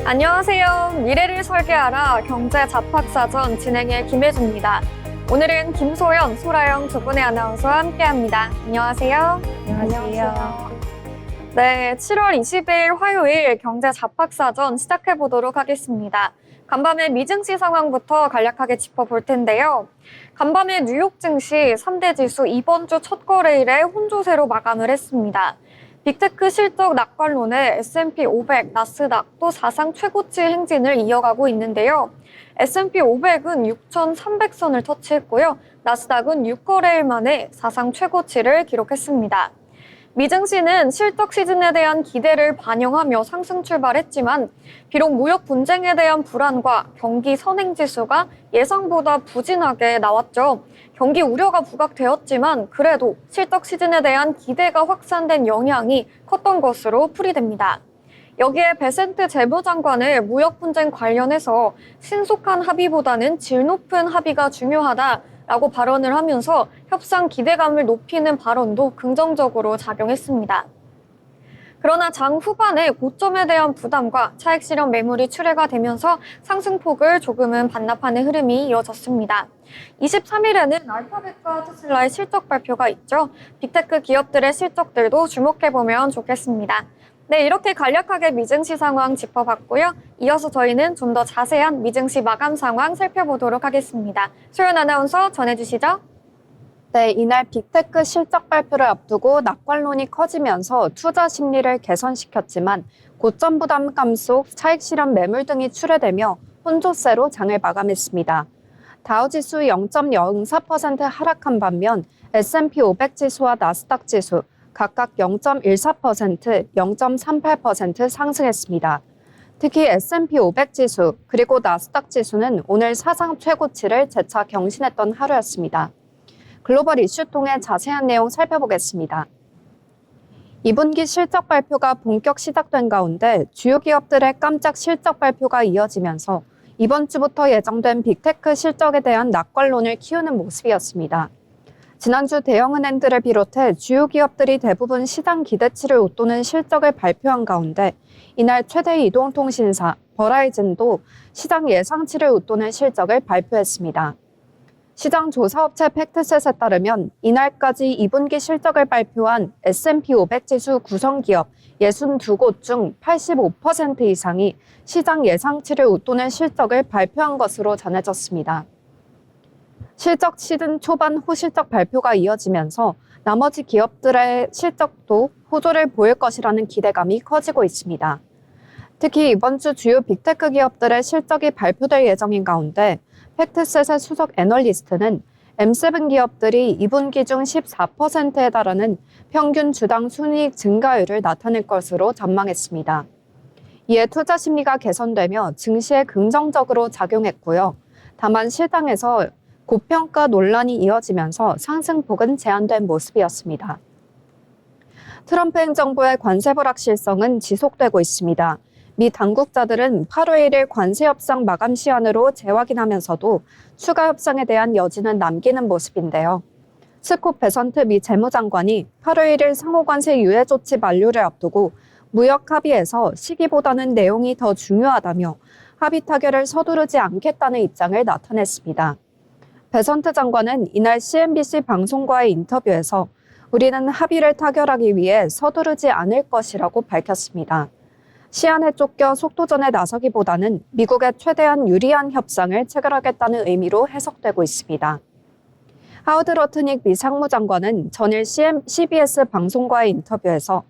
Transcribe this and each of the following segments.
안녕하세요. 미래를 설계하라 경제 잡학사전 진행의 김혜주입니다. 오늘은 김소연, 소라영 두 분의 아나운서와 함께합니다. 안녕하세요. 안녕하세요. 네, 7월 20일 화요일 경제 잡학사전 시작해보도록 하겠습니다. 간밤의 미증시 상황부터 간략하게 짚어볼 텐데요. 간밤의 뉴욕 증시 3대 지수 이번 주 첫 거래일에 혼조세로 마감을 했습니다. 빅테크 실적 낙관론에 S&P 500, 나스닥 또 사상 최고치 행진을 이어가고 있는데요. S&P 500은 6,300선을 터치했고요. 나스닥은 6거래일 만에 사상 최고치를 기록했습니다. 미증시는 실적 시즌에 대한 기대를 반영하며 상승 출발했지만 비록 무역 분쟁에 대한 불안과 경기 선행 지수가 예상보다 부진하게 나왔죠. 경기 우려가 부각되었지만 그래도 실적 시즌에 대한 기대가 확산된 영향이 컸던 것으로 풀이됩니다. 여기에 베센트 재무장관을 무역 분쟁 관련해서 신속한 합의보다는 질 높은 합의가 중요하다라고 발언을 하면서 협상 기대감을 높이는 발언도 긍정적으로 작용했습니다. 그러나 장 후반에 고점에 대한 부담과 차익 실현 매물이 출회가 되면서 상승폭을 조금은 반납하는 흐름이 이어졌습니다. 23일에는 알파벳과 테슬라의 실적 발표가 있죠. 빅테크 기업들의 실적들도 주목해보면 좋겠습니다. 네, 이렇게 간략하게 미증시 상황 짚어봤고요. 이어서 저희는 좀 더 자세한 미증시 마감 상황 살펴보도록 하겠습니다. 소연 아나운서 전해주시죠. 네, 이날 빅테크 실적 발표를 앞두고 낙관론이 커지면서 투자 심리를 개선시켰지만 고점 부담감 속 차익 실현 매물 등이 출회되며 혼조세로 장을 마감했습니다. 다우지수 0.04% 하락한 반면 S&P 500 지수와 나스닥 지수 각각 0.14%, 0.38% 상승했습니다. 특히 S&P 500 지수 그리고 나스닥 지수는 오늘 사상 최고치를 재차 경신했던 하루였습니다. 글로벌 이슈 통해 자세한 내용 살펴보겠습니다. 2분기 실적 발표가 본격 시작된 가운데 주요 기업들의 깜짝 실적 발표가 이어지면서 이번 주부터 예정된 빅테크 실적에 대한 낙관론을 키우는 모습이었습니다. 지난주 대형은행들을 비롯해 주요 기업들이 대부분 시장 기대치를 웃도는 실적을 발표한 가운데 이날 최대 이동통신사 버라이즌도 시장 예상치를 웃도는 실적을 발표했습니다. 시장 조사업체 팩트셋에 따르면 이날까지 2분기 실적을 발표한 S&P 500 지수 구성기업 62곳 중 85% 이상이 시장 예상치를 웃도는 실적을 발표한 것으로 전해졌습니다. 실적 시즌 초반 호실적 발표가 이어지면서 나머지 기업들의 실적도 호조를 보일 것이라는 기대감이 커지고 있습니다. 특히 이번 주 주요 빅테크 기업들의 실적이 발표될 예정인 가운데 팩트셋의 수석 애널리스트는 M7 기업들이 2분기 중 14%에 달하는 평균 주당 순이익 증가율을 나타낼 것으로 전망했습니다. 이에 투자 심리가 개선되며 증시에 긍정적으로 작용했고요. 다만 시장에서 고평가 논란이 이어지면서 상승폭은 제한된 모습이었습니다. 트럼프 행정부의 관세 불확실성은 지속되고 있습니다. 미 당국자들은 8월 1일 관세 협상 마감 시한으로 재확인하면서도 추가 협상에 대한 여지는 남기는 모습인데요. 스콧 베선트 미 재무장관이 8월 1일 상호관세 유예 조치 만료를 앞두고 무역 합의에서 시기보다는 내용이 더 중요하다며 합의 타결을 서두르지 않겠다는 입장을 나타냈습니다. 베선트 장관은 이날 CNBC 방송과의 인터뷰에서 우리는 합의를 타결하기 위해 서두르지 않을 것이라고 밝혔습니다. 시한에 쫓겨 속도전에 나서기보다는 미국에 최대한 유리한 협상을 체결하겠다는 의미로 해석되고 있습니다. 하워드 러트닉 미 상무장관은 전일 CBS 방송과의 인터뷰에서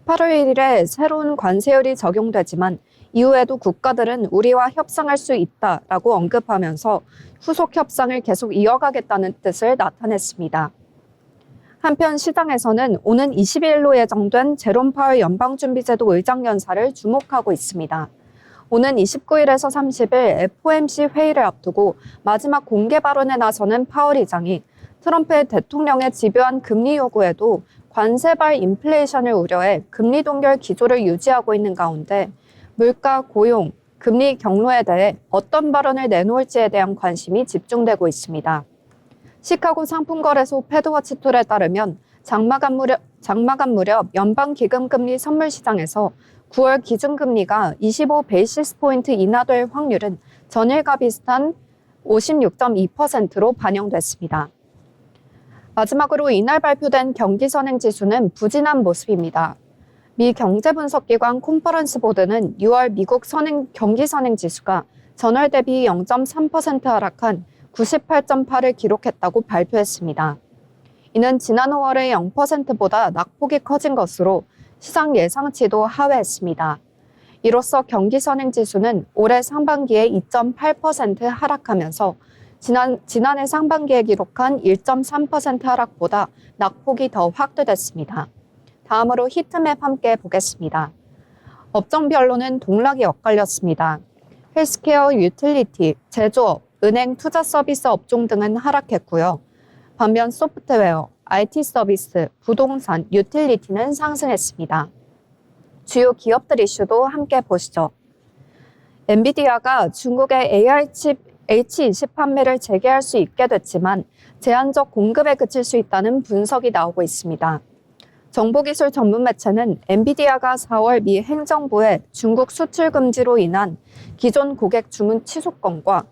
8월 1일에 새로운 관세율이 적용되지만 이후에도 국가들은 우리와 협상할 수 있다라고 언급하면서 후속 협상을 계속 이어가겠다는 뜻을 나타냈습니다. 한편 시장에서는 오는 22일로 예정된 제롬 파월 연방준비제도 의장 연사를 주목하고 있습니다. 오는 29일에서 30일 FOMC 회의를 앞두고 마지막 공개 발언에 나서는 파월 의장이 트럼프의 대통령의 집요한 금리 요구에도 관세발 인플레이션을 우려해 금리 동결 기조를 유지하고 있는 가운데 물가, 고용, 금리 경로에 대해 어떤 발언을 내놓을지에 대한 관심이 집중되고 있습니다. 시카고 상품거래소 패드워치툴에 따르면 장마감 무렵 연방기금금리 선물시장에서 9월 기준금리가 25 베이시스 포인트 인하될 확률은 전일과 비슷한 56.2%로 반영됐습니다. 마지막으로 이날 발표된 경기선행지수는 부진한 모습입니다. 미 경제분석기관 컨퍼런스 보드는 6월 미국 경기선행지수가 전월 대비 0.3% 하락한 98.8을 기록했다고 발표했습니다. 이는 지난 5월의 0%보다 낙폭이 커진 것으로 시장 예상치도 하회했습니다. 이로써 경기선행지수는 올해 상반기에 2.8% 하락하면서 지난해 상반기에 기록한 1.3% 하락보다 낙폭이 더 확대됐습니다. 다음으로 히트맵 함께 보겠습니다. 업종별로는 동락이 엇갈렸습니다. 헬스케어, 유틸리티, 제조업, 은행, 투자 서비스 업종 등은 하락했고요. 반면 소프트웨어, IT 서비스, 부동산, 유틸리티는 상승했습니다. 주요 기업들 이슈도 함께 보시죠. 엔비디아가 중국의 AI 칩 H20 판매를 재개할 수 있게 됐지만 제한적 공급에 그칠 수 있다는 분석이 나오고 있습니다. 정보기술 전문 매체는 엔비디아가 4월 미 행정부의 중국 수출 금지로 인한 기존 고객 주문 취소권과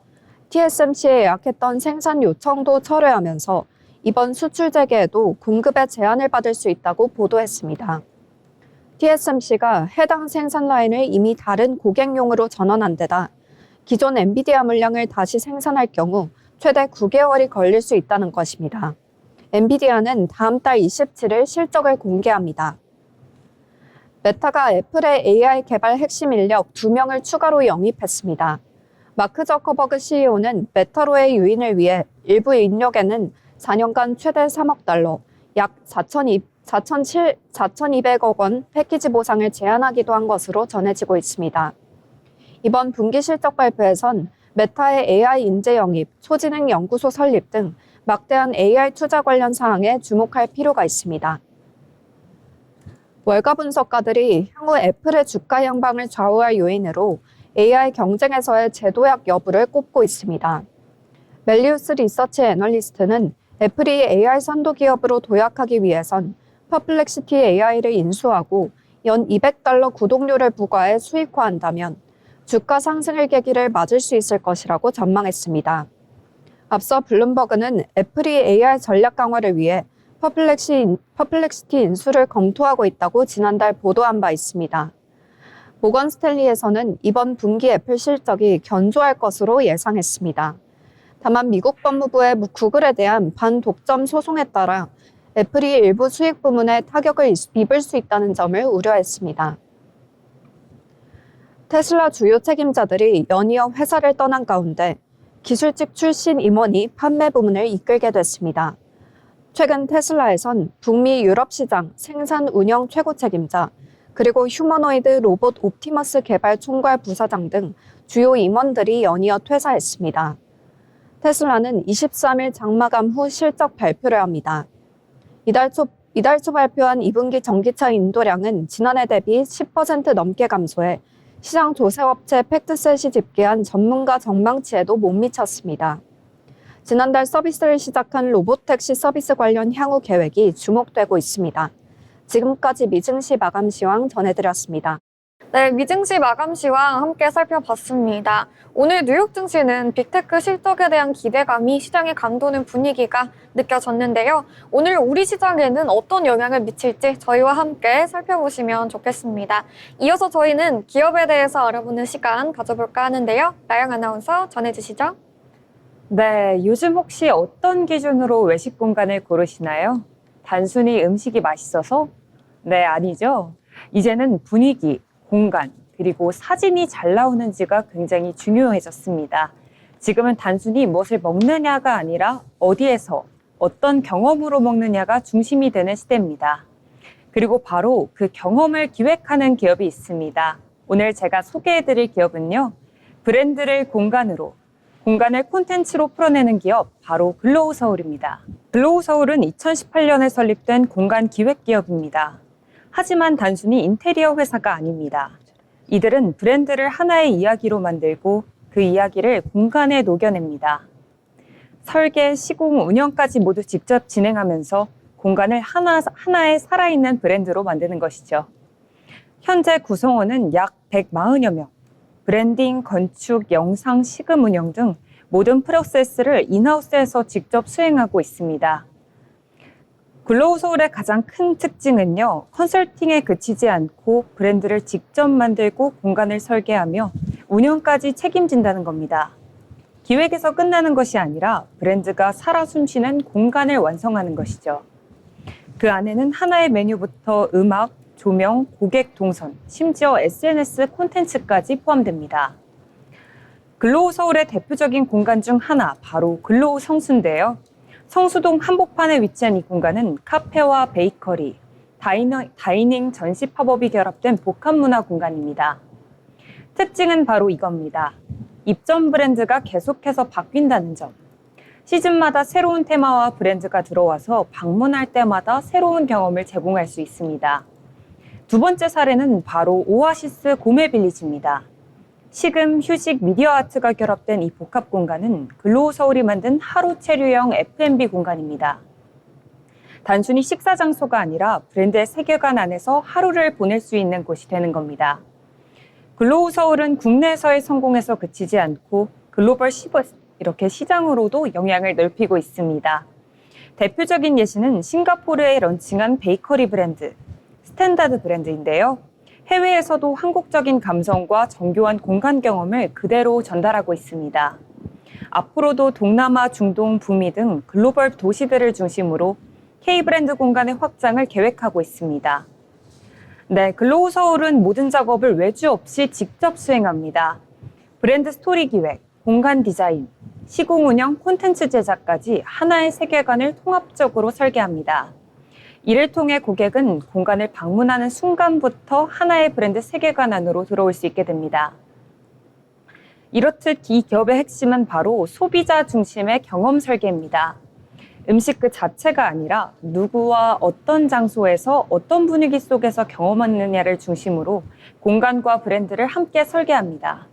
TSMC에 예약했던 생산 요청도 철회하면서 이번 수출 재개에도 공급에 제한을 받을 수 있다고 보도했습니다. TSMC가 해당 생산 라인을 이미 다른 고객용으로 전환한 데다 기존 엔비디아 물량을 다시 생산할 경우 최대 9개월이 걸릴 수 있다는 것입니다. 엔비디아는 다음 달 27일 실적을 공개합니다. 메타가 애플의 AI 개발 핵심 인력 2명을 추가로 영입했습니다. 마크 저커버그 CEO는 메타로의 유인을 위해 일부 인력에는 4년간 최대 3억 달러, 약 4,200억 원 패키지 보상을 제안하기도 한 것으로 전해지고 있습니다. 이번 분기 실적 발표에선 메타의 AI 인재 영입, 초지능 연구소 설립 등 막대한 AI 투자 관련 사항에 주목할 필요가 있습니다. 월가 분석가들이 향후 애플의 주가 향방을 좌우할 요인으로 AI 경쟁에서의 제도약 여부를 꼽고 있습니다. 멜리우스 리서치 애널리스트는 애플이 AI 선도 기업으로 도약하기 위해선 퍼플렉시티 AI를 인수하고 연 $200 구독료를 부과해 수익화한다면 주가 상승의 계기를 맞을 수 있을 것이라고 전망했습니다. 앞서 블룸버그는 애플이 AI 전략 강화를 위해 퍼플렉시티 인수를 검토하고 있다고 지난달 보도한 바 있습니다. 모건 스탠리에서는 이번 분기 애플 실적이 견조할 것으로 예상했습니다. 다만 미국 법무부의 구글에 대한 반독점 소송에 따라 애플이 일부 수익 부문에 타격을 입을 수 있다는 점을 우려했습니다. 테슬라 주요 책임자들이 연이어 회사를 떠난 가운데 기술직 출신 임원이 판매 부문을 이끌게 됐습니다. 최근 테슬라에선 북미 유럽 시장 생산 운영 최고 책임자, 그리고 휴머노이드 로봇 옵티머스 개발 총괄 부사장 등 주요 임원들이 연이어 퇴사했습니다. 테슬라는 23일 장마감 후 실적 발표를 합니다. 이달 초 발표한 2분기 전기차 인도량은 지난해 대비 10% 넘게 감소해 시장 조사업체 팩트셋이 집계한 전문가 전망치에도 못 미쳤습니다. 지난달 서비스를 시작한 로봇택시 서비스 관련 향후 계획이 주목되고 있습니다. 지금까지 미증시 마감 시황 전해드렸습니다. 네, 미증시 마감 시황 함께 살펴봤습니다. 오늘 뉴욕 증시는 빅테크 실적에 대한 기대감이 시장에 감도는 분위기가 느껴졌는데요. 오늘 우리 시장에는 어떤 영향을 미칠지 저희와 함께 살펴보시면 좋겠습니다. 이어서 저희는 기업에 대해서 알아보는 시간 가져볼까 하는데요. 나영 아나운서 전해주시죠. 네, 요즘 혹시 어떤 기준으로 외식 공간을 고르시나요? 단순히 음식이 맛있어서? 네, 아니죠. 이제는 분위기, 공간, 그리고 사진이 잘 나오는지가 굉장히 중요해졌습니다. 지금은 단순히 무엇을 먹느냐가 아니라 어디에서, 어떤 경험으로 먹느냐가 중심이 되는 시대입니다. 그리고 바로 그 경험을 기획하는 기업이 있습니다. 오늘 제가 소개해드릴 기업은요, 브랜드를 공간으로, 공간을 콘텐츠로 풀어내는 기업, 바로 글로우서울입니다. 글로우서울은 2018년에 설립된 공간 기획 기업입니다. 하지만 단순히 인테리어 회사가 아닙니다. 이들은 브랜드를 하나의 이야기로 만들고 그 이야기를 공간에 녹여냅니다. 설계, 시공, 운영까지 모두 직접 진행하면서 공간을 하나의 살아있는 브랜드로 만드는 것이죠. 현재 구성원은 약 140여 명. 브랜딩, 건축, 영상, 시금 운영 등 모든 프로세스를 인하우스에서 직접 수행하고 있습니다. 글로우 소울의 가장 큰 특징은요, 컨설팅에 그치지 않고 브랜드를 직접 만들고 공간을 설계하며 운영까지 책임진다는 겁니다. 기획에서 끝나는 것이 아니라 브랜드가 살아 숨쉬는 공간을 완성하는 것이죠. 그 안에는 하나의 메뉴부터 음악, 조명, 고객 동선, 심지어 SNS 콘텐츠까지 포함됩니다. 글로우 서울의 대표적인 공간 중 하나, 바로 글로우 성수인데요. 성수동 한복판에 위치한 이 공간은 카페와 베이커리, 다이닝 전시 팝업이 결합된 복합문화 공간입니다. 특징은 바로 이겁니다. 입점 브랜드가 계속해서 바뀐다는 점. 시즌마다 새로운 테마와 브랜드가 들어와서 방문할 때마다 새로운 경험을 제공할 수 있습니다. 두 번째 사례는 바로 오아시스 고메빌리지입니다. 시금, 휴식, 미디어 아트가 결합된 이 복합 공간은 글로우 서울이 만든 하루 체류형 F&B 공간입니다. 단순히 식사 장소가 아니라 브랜드의 세계관 안에서 하루를 보낼 수 있는 곳이 되는 겁니다. 글로우 서울은 국내에서의 성공에서 그치지 않고 글로벌 이렇게 시장으로도 영향을 넓히고 있습니다. 대표적인 예시는 싱가포르에 런칭한 베이커리 브랜드, 스탠다드 브랜드인데요. 해외에서도 한국적인 감성과 정교한 공간 경험을 그대로 전달하고 있습니다. 앞으로도 동남아, 중동, 북미 등 글로벌 도시들을 중심으로 K-브랜드 공간의 확장을 계획하고 있습니다. 네, 글로우 서울은 모든 작업을 외주 없이 직접 수행합니다. 브랜드 스토리 기획, 공간 디자인, 시공 운영, 콘텐츠 제작까지 하나의 세계관을 통합적으로 설계합니다. 이를 통해 고객은 공간을 방문하는 순간부터 하나의 브랜드 세계관 안으로 들어올 수 있게 됩니다. 이렇듯 이 기업의 핵심은 바로 소비자 중심의 경험 설계입니다. 음식 그 자체가 아니라 누구와 어떤 장소에서 어떤 분위기 속에서 경험하느냐를 중심으로 공간과 브랜드를 함께 설계합니다.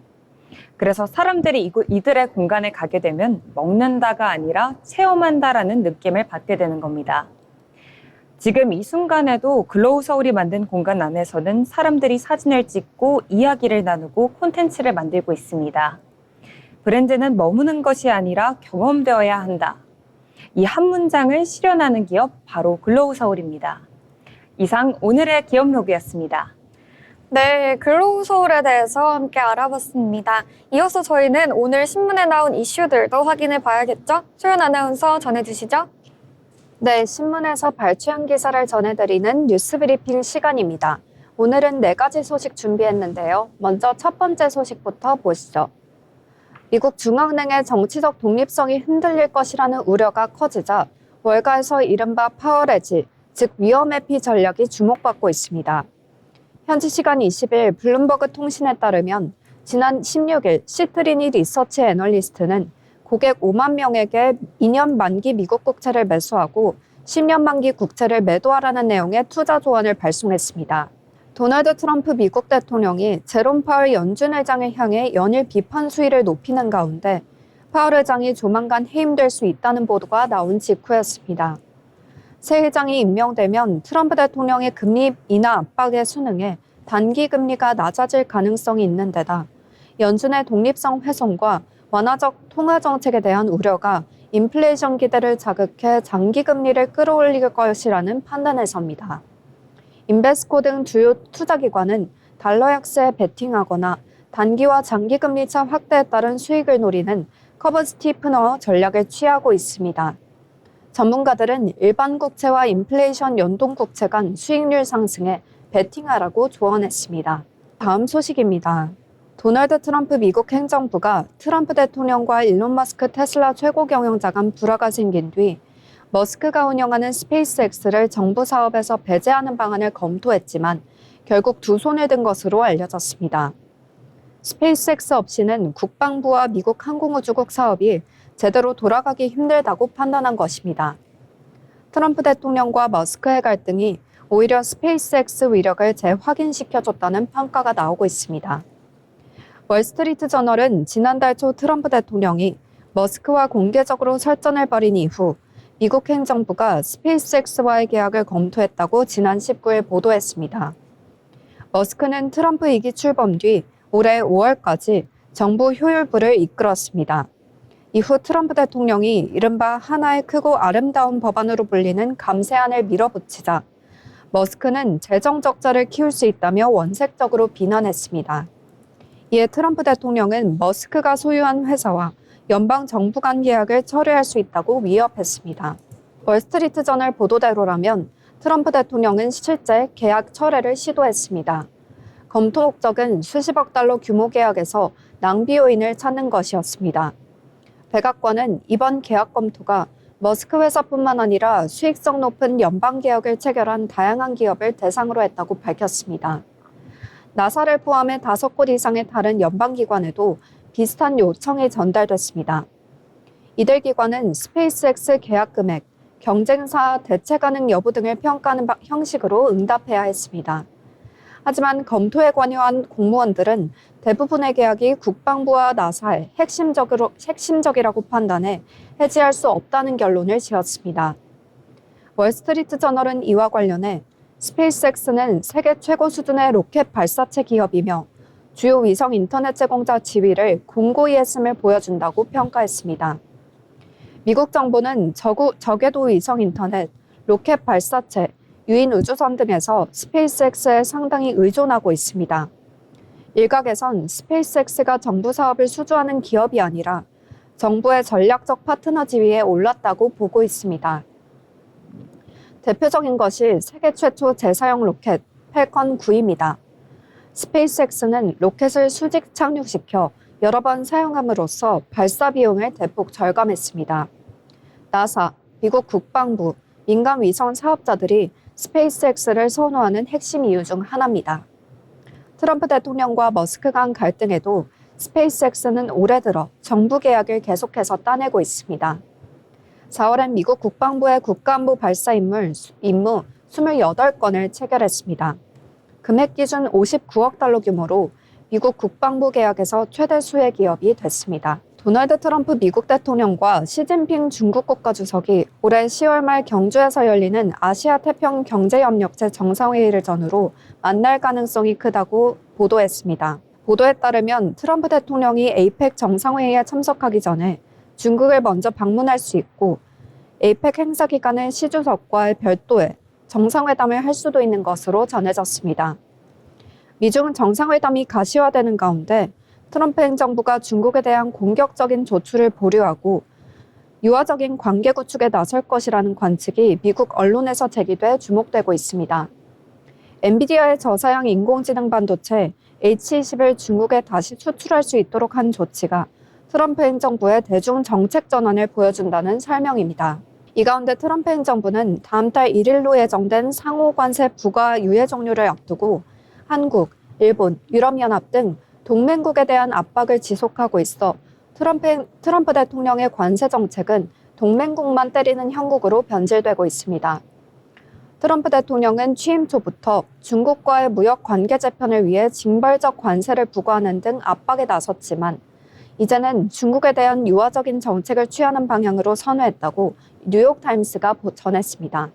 그래서 사람들이 이들의 공간에 가게 되면 먹는다가 아니라 체험한다라는 느낌을 받게 되는 겁니다. 지금 이 순간에도 글로우 서울이 만든 공간 안에서는 사람들이 사진을 찍고 이야기를 나누고 콘텐츠를 만들고 있습니다. 브랜드는 머무는 것이 아니라 경험되어야 한다. 이 한 문장을 실현하는 기업 바로 글로우 서울입니다. 이상 오늘의 기업 로그였습니다. 네, 글로우 서울에 대해서 함께 알아봤습니다. 이어서 저희는 오늘 신문에 나온 이슈들도 확인해 봐야겠죠? 소연 아나운서 전해주시죠. 네, 신문에서 발췌한 기사를 전해드리는 뉴스 브리핑 시간입니다. 오늘은 4가지 소식 준비했는데요. 먼저 첫 번째 소식부터 보시죠. 미국 중앙은행의 정치적 독립성이 흔들릴 것이라는 우려가 커지자 월가에서 이른바 파워레지, 즉 위험회피 전략이 주목받고 있습니다. 현지 시간 20일 블룸버그 통신에 따르면 지난 16일 시트리니 리서치 애널리스트는 고객 5만 명에게 2년 만기 미국 국채를 매수하고 10년 만기 국채를 매도하라는 내용의 투자 조언을 발송했습니다. 도널드 트럼프 미국 대통령이 제롬 파월 연준 의장을 향해 연일 비판 수위를 높이는 가운데 파월 의장이 조만간 해임될 수 있다는 보도가 나온 직후였습니다. 새 의장이 임명되면 트럼프 대통령의 금리 인하 압박에 순응해 단기 금리가 낮아질 가능성이 있는 데다 연준의 독립성 훼손과 완화적 통화 정책에 대한 우려가 인플레이션 기대를 자극해 장기 금리를 끌어올릴 것이라는 판단에 섭니다. 인베스코 등 주요 투자기관은 달러 약세에 베팅하거나 단기와 장기 금리 차 확대에 따른 수익을 노리는 커브 스티프너 전략을 취하고 있습니다. 전문가들은 일반 국채와 인플레이션 연동 국채 간 수익률 상승에 베팅하라고 조언했습니다. 다음 소식입니다. 도널드 트럼프 미국 행정부가 트럼프 대통령과 일론 머스크 테슬라 최고 경영자 간 불화가 생긴 뒤 머스크가 운영하는 스페이스X를 정부 사업에서 배제하는 방안을 검토했지만 결국 두 손을 든 것으로 알려졌습니다. 스페이스X 없이는 국방부와 미국 항공우주국 사업이 제대로 돌아가기 힘들다고 판단한 것입니다. 트럼프 대통령과 머스크의 갈등이 오히려 스페이스X 위력을 재확인시켜줬다는 평가가 나오고 있습니다. 월스트리트 저널은 지난달 초 트럼프 대통령이 머스크와 공개적으로 설전을 벌인 이후 미국 행정부가 스페이스X와의 계약을 검토했다고 지난 19일 보도했습니다. 머스크는 트럼프 2기 출범 뒤 올해 5월까지 정부 효율부를 이끌었습니다. 이후 트럼프 대통령이 이른바 하나의 크고 아름다운 법안으로 불리는 감세안을 밀어붙이자 머스크는 재정 적자를 키울 수 있다며 원색적으로 비난했습니다. 이에 트럼프 대통령은 머스크가 소유한 회사와 연방 정부 간 계약을 철회할 수 있다고 위협했습니다. 월스트리트 저널 보도대로라면 트럼프 대통령은 실제 계약 철회를 시도했습니다. 검토 목적은 수십억 달러 규모 계약에서 낭비 요인을 찾는 것이었습니다. 백악관은 이번 계약 검토가 머스크 회사뿐만 아니라 수익성 높은 연방 계약을 체결한 다양한 기업을 대상으로 했다고 밝혔습니다. 나사를 포함해 5곳 이상의 다른 연방기관에도 비슷한 요청이 전달됐습니다. 이들 기관은 스페이스X 계약 금액, 경쟁사 대체 가능 여부 등을 평가하는 형식으로 응답해야 했습니다. 하지만 검토에 관여한 공무원들은 대부분의 계약이 국방부와 나사의 핵심적이라고 판단해 해지할 수 없다는 결론을 지었습니다. 월스트리트 저널은 이와 관련해 스페이스X는 세계 최고 수준의 로켓 발사체 기업이며 주요 위성 인터넷 제공자 지위를 공고히 했음을 보여준다고 평가했습니다. 미국 정부는 저궤도 위성 인터넷, 로켓 발사체, 유인 우주선 등에서 스페이스X에 상당히 의존하고 있습니다. 일각에선 스페이스X가 정부 사업을 수주하는 기업이 아니라 정부의 전략적 파트너 지위에 올랐다고 보고 있습니다. 대표적인 것이 세계 최초 재사용 로켓 팰컨 9입니다. 스페이스X는 로켓을 수직 착륙시켜 여러 번 사용함으로써 발사 비용을 대폭 절감했습니다. 나사, 미국 국방부, 민간 위성 사업자들이 스페이스X를 선호하는 핵심 이유 중 하나입니다. 트럼프 대통령과 머스크 간 갈등에도 스페이스X는 올해 들어 정부 계약을 계속해서 따내고 있습니다. 4월엔 미국 국방부의 국가안보 발사 임무 28건을 체결했습니다. 금액 기준 59억 달러 규모로 미국 국방부 계약에서 최대 수혜 기업이 됐습니다. 도널드 트럼프 미국 대통령과 시진핑 중국 국가주석이 올해 10월 말 경주에서 열리는 아시아 태평 경제협력체 정상회의를 전후로 만날 가능성이 크다고 보도했습니다. 보도에 따르면 트럼프 대통령이 에이펙 정상회의에 참석하기 전에 중국을 먼저 방문할 수 있고 에이펙 행사 기간에 시 주석과 별도의 정상회담을 할 수도 있는 것으로 전해졌습니다. 미중 정상회담이 가시화되는 가운데 트럼프 행정부가 중국에 대한 공격적인 조치를 보류하고 유화적인 관계 구축에 나설 것이라는 관측이 미국 언론에서 제기돼 주목되고 있습니다. 엔비디아의 저사양 인공지능 반도체 H20을 중국에 다시 수출할 수 있도록 한 조치가 트럼프 행정부의 대중 정책 전환을 보여준다는 설명입니다. 이 가운데 트럼프 행정부는 다음 달 1일로 예정된 상호 관세 부과 유예 종료를 앞두고 한국, 일본, 유럽연합 등 동맹국에 대한 압박을 지속하고 있어 트럼프 대통령의 관세 정책은 동맹국만 때리는 형국으로 변질되고 있습니다. 트럼프 대통령은 취임 초부터 중국과의 무역 관계 재편을 위해 징벌적 관세를 부과하는 등 압박에 나섰지만 이제는 중국에 대한 유화적인 정책을 취하는 방향으로 선회했다고 뉴욕타임스가 전했습니다.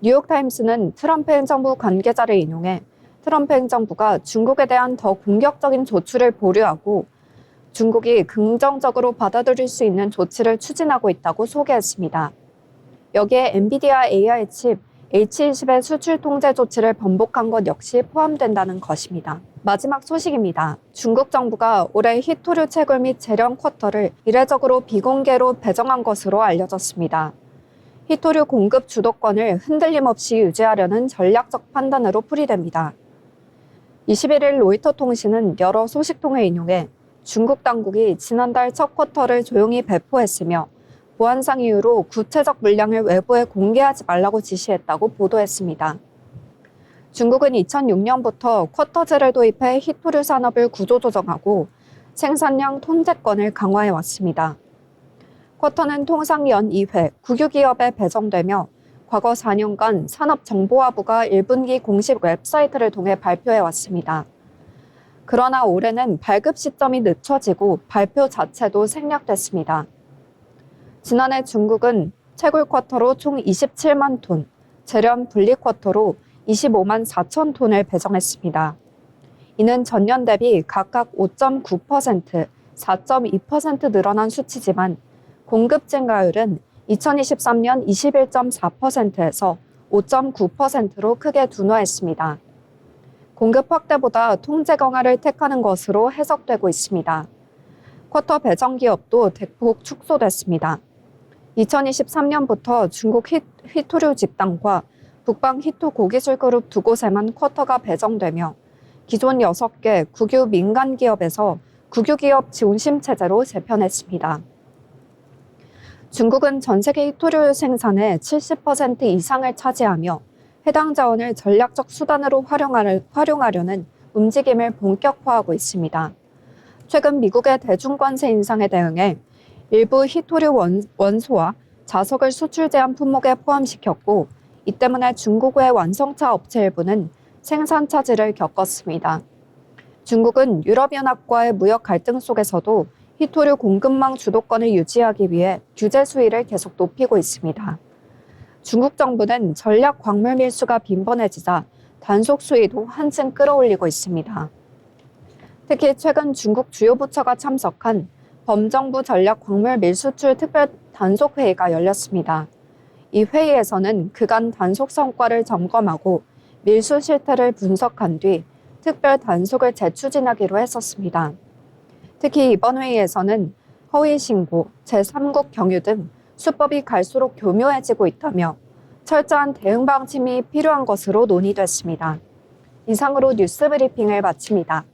뉴욕타임스는 트럼프 행정부 관계자를 인용해 트럼프 행정부가 중국에 대한 더 공격적인 조치를 보류하고 중국이 긍정적으로 받아들일 수 있는 조치를 추진하고 있다고 소개했습니다. 여기에 엔비디아 AI 칩 H20의 수출 통제 조치를 번복한 것 역시 포함된다는 것입니다. 마지막 소식입니다. 중국 정부가 올해 히토류 채굴 및 재련 쿼터를 이례적으로 비공개로 배정한 것으로 알려졌습니다. 히토류 공급 주도권을 흔들림 없이 유지하려는 전략적 판단으로 풀이됩니다. 21일 로이터 통신은 여러 소식통을 인용해 중국 당국이 지난달 첫 쿼터를 조용히 배포했으며 보안상 이유로 구체적 물량을 외부에 공개하지 말라고 지시했다고 보도했습니다. 중국은 2006년부터 쿼터제를 도입해 히토류 산업을 구조조정하고 생산량 통제권을 강화해왔습니다. 쿼터는 통상 연 2회 국유기업에 배정되며 과거 4년간 산업정보화부가 1분기 공식 웹사이트를 통해 발표해왔습니다. 그러나 올해는 발급 시점이 늦춰지고 발표 자체도 생략됐습니다. 지난해 중국은 채굴 쿼터로 총 27만 톤, 재련 분리 쿼터로 25만 4천 톤을 배정했습니다. 이는 전년 대비 각각 5.9%, 4.2% 늘어난 수치지만 공급 증가율은 2023년 21.4%에서 5.9%로 크게 둔화했습니다. 공급 확대보다 통제 강화를 택하는 것으로 해석되고 있습니다. 쿼터 배정 기업도 대폭 축소됐습니다. 2023년부터 중국 휘토류 집단과 북방 히토 고기술 그룹 두 곳에만 쿼터가 배정되며 기존 6개 국유 민간 기업에서 국유기업 지원심 체제로 재편했습니다. 중국은 전 세계 히토류 생산의 70% 이상을 차지하며 해당 자원을 전략적 수단으로 활용하려는 움직임을 본격화하고 있습니다. 최근 미국의 대중관세 인상에 대응해 일부 히토류 원소와 자석을 수출 제한 품목에 포함시켰고, 이 때문에 중국의 완성차 업체 일부는 생산 차질을 겪었습니다. 중국은 유럽연합과의 무역 갈등 속에서도 히토류 공급망 주도권을 유지하기 위해 규제 수위를 계속 높이고 있습니다. 중국 정부는 전략 광물 밀수가 빈번해지자 단속 수위도 한층 끌어올리고 있습니다. 특히 최근 중국 주요 부처가 참석한 범정부 전략 광물 밀수출 특별 단속 회의가 열렸습니다. 이 회의에서는 그간 단속 성과를 점검하고 밀수 실태를 분석한 뒤 특별 단속을 재추진하기로 했었습니다. 특히 이번 회의에서는 허위 신고, 제3국 경유 등 수법이 갈수록 교묘해지고 있다며 철저한 대응 방침이 필요한 것으로 논의됐습니다. 이상으로 뉴스 브리핑을 마칩니다.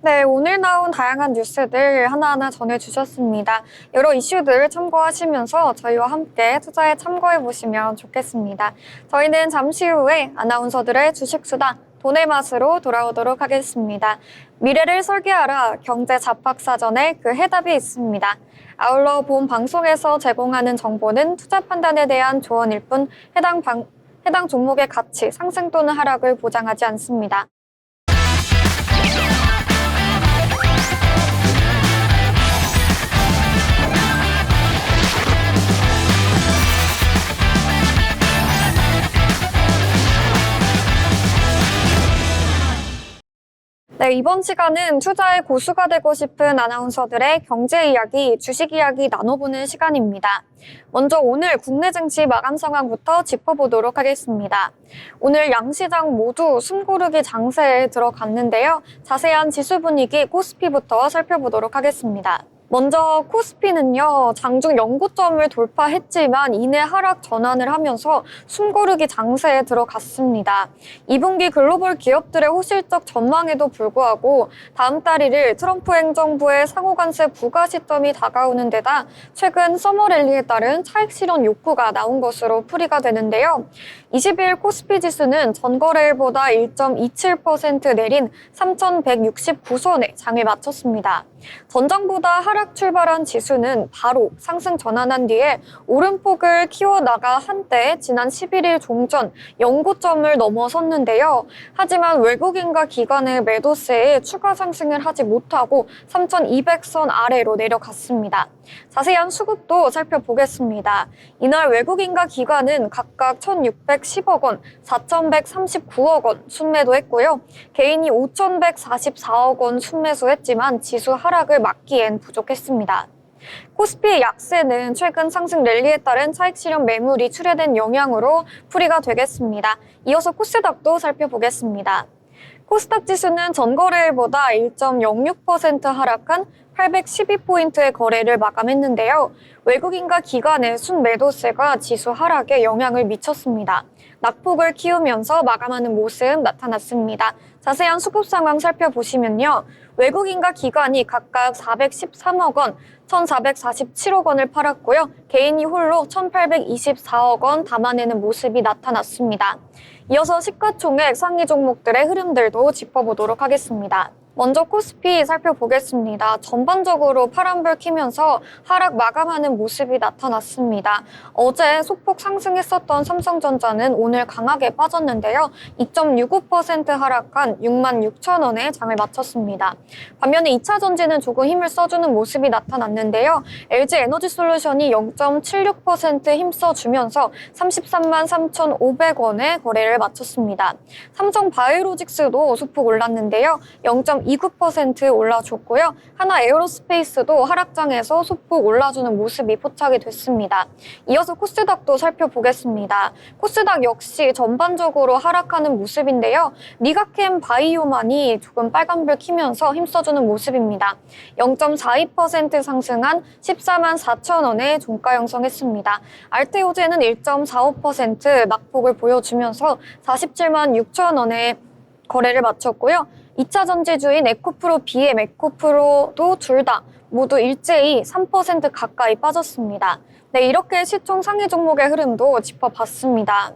네, 오늘 나온 다양한 뉴스들 하나하나 전해주셨습니다. 여러 이슈들 참고하시면서 저희와 함께 투자에 참고해보시면 좋겠습니다. 저희는 잠시 후에 아나운서들의 주식수다 돈의 맛으로 돌아오도록 하겠습니다. 미래를 설계하라 경제 잡학사전에 그 해답이 있습니다. 아울러 본 방송에서 제공하는 정보는 투자 판단에 대한 조언일 뿐 해당 종목의 가치, 상승 또는 하락을 보장하지 않습니다. 네, 이번 시간은 투자의 고수가 되고 싶은 아나운서들의 경제 이야기, 주식 이야기 나눠보는 시간입니다. 먼저 오늘 국내 증시 마감 상황부터 짚어보도록 하겠습니다. 오늘 양시장 모두 숨고르기 장세에 들어갔는데요. 자세한 지수 분위기 코스피부터 살펴보도록 하겠습니다. 먼저 코스피는요, 장중 연고점을 돌파했지만 이내 하락 전환을 하면서 숨고르기 장세에 들어갔습니다. 2분기 글로벌 기업들의 호실적 전망에도 불구하고 다음 달 1일 트럼프 행정부의 상호관세 부과 시점이 다가오는 데다 최근 서머랠리에 따른 차익 실현 욕구가 나온 것으로 풀이가 되는데요. 22일 코스피 지수는 전거래일보다 1.27% 내린 3,169선에 장을 마쳤습니다. 전장보다 하락 출발한 지수는 바로 상승 전환한 뒤에 오름폭을 키워나가 한때 지난 11일 종전 연고점을 넘어섰는데요. 하지만 외국인과 기관의 매도세에 추가 상승을 하지 못하고 3,200선 아래로 내려갔습니다. 자세한 수급도 살펴보겠습니다. 이날 외국인과 기관은 각각 1,610억 원, 4,139억 원 순매도했고요. 개인이 5,144억 원 순매수했지만 지수 하락을 막기엔 부족했습니다. 코스피의 약세는 최근 상승 랠리에 따른 차익 실현 매물이 출회된 영향으로 풀이가 되겠습니다. 이어서 코스닥도 살펴보겠습니다. 코스닥 지수는 전거래일보다 1.06% 하락한 812포인트의 거래를 마감했는데요. 외국인과 기관의 순매도세가 지수 하락에 영향을 미쳤습니다. 낙폭을 키우면서 마감하는 모습 나타났습니다. 자세한 수급 상황 살펴보시면요. 외국인과 기관이 각각 413억 원, 1,447억 원을 팔았고요. 개인이 홀로 1,824억 원 담아내는 모습이 나타났습니다. 이어서 시가총액 상위 종목들의 흐름들도 짚어보도록 하겠습니다. 먼저 코스피 살펴보겠습니다. 전반적으로 파란불 켜면서 하락 마감하는 모습이 나타났습니다. 어제 소폭 상승했었던 삼성전자는 오늘 강하게 빠졌는데요. 2.65% 하락한 66,000원에 장을 마쳤습니다. 반면에 2차 전지는 조금 힘을 써주는 모습이 나타났는데요. LG 에너지솔루션이 0.76% 힘써주면서 33만 3,500원에 거래를 마쳤습니다. 삼성 바이오로직스도 소폭 올랐는데요. 0.29% 올라줬고요. 하나 에어로스페이스도 하락장에서 소폭 올라주는 모습이 포착이 됐습니다. 이어서 코스닥도 살펴보겠습니다. 코스닥 역시 전반적으로 하락하는 모습인데요. 니가캠 바이오만이 조금 빨간불 켜면서 힘써주는 모습입니다. 0.42% 상승한 14만 4천원에 종가 형성했습니다. 알테오제는 1.45% 낙폭을 보여주면서 47만 6천원에 거래를 마쳤고요. 2차 전지주인 에코프로, BM 에코프로도 둘 다 모두 일제히 3% 가까이 빠졌습니다. 네, 이렇게 시총 상위 종목의 흐름도 짚어봤습니다.